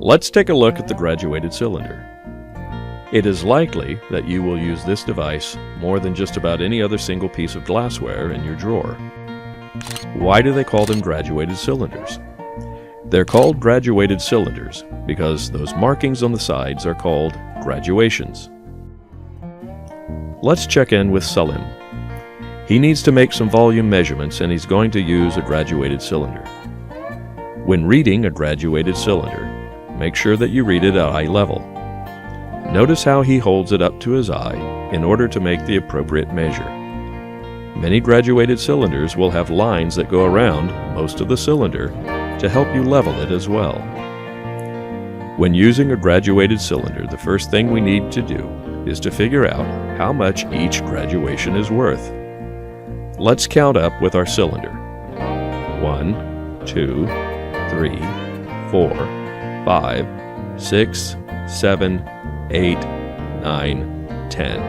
Let's take a look at the graduated cylinder. It is likely that you will use this device more than just about any other single piece of glassware in your drawer. Why do they call them graduated cylinders? They're called graduated cylinders because those markings on the sides are called graduations. Let's check in with Salim. He needs to make some volume measurements and he's going to use a graduated cylinder. When reading a graduated cylinder, make sure that you read it at eye level. Notice how he holds it up to his eye in order to make the appropriate measure. Many graduated cylinders will have lines that go around most of the cylinder to help you level it as well. When using a graduated cylinder, the first thing we need to do is to figure out how much each graduation is worth. Let's count up with our cylinder. 1, 2, 3, 4, 5, 6, 7, 8, 9, 10.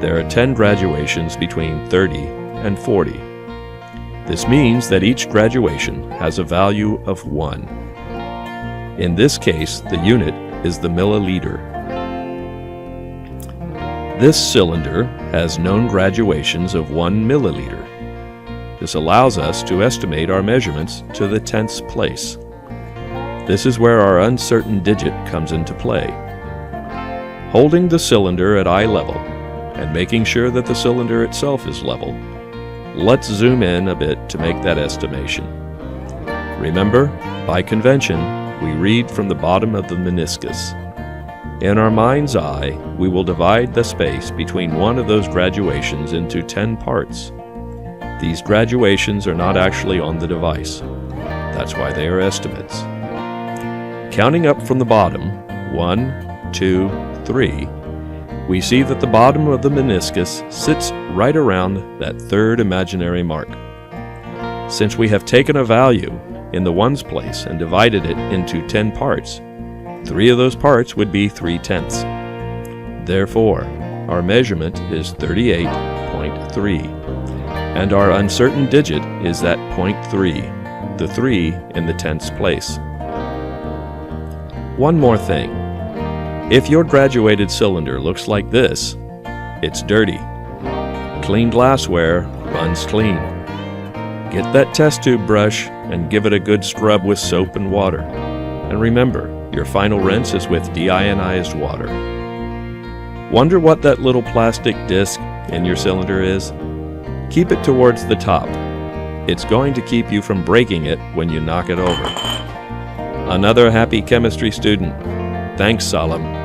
There are 10 graduations between 30 and 40. This means that each graduation has a value of 1. In this case, the unit is the milliliter. This cylinder has known graduations of 1 milliliter. This allows us to estimate our measurements to the tenths place. This is where our uncertain digit comes into play. Holding the cylinder at eye level and making sure that the cylinder itself is level, let's zoom in a bit to make that estimation. Remember, by convention, we read from the bottom of the meniscus. In our mind's eye, we will divide the space between one of those graduations into 10 parts. These graduations are not actually on the device. That's why they are estimates. Counting up from the bottom, 1, 2, 3, we see that the bottom of the meniscus sits right around that third imaginary mark. Since we have taken a value in the ones place and divided it into 10 parts, 3 of those parts would be 3/10. Therefore, our measurement is 38.3, and our uncertain digit is that 0.3, the 3 in the tenths place. One more thing. If your graduated cylinder looks like this, it's dirty. Clean glassware runs clean. Get that test tube brush and give it a good scrub with soap and water. And remember, your final rinse is with deionized water. Wonder what that little plastic disc in your cylinder is? Keep it towards the top. It's going to keep you from breaking it when you knock it over. Another happy chemistry student. Thanks, Salim.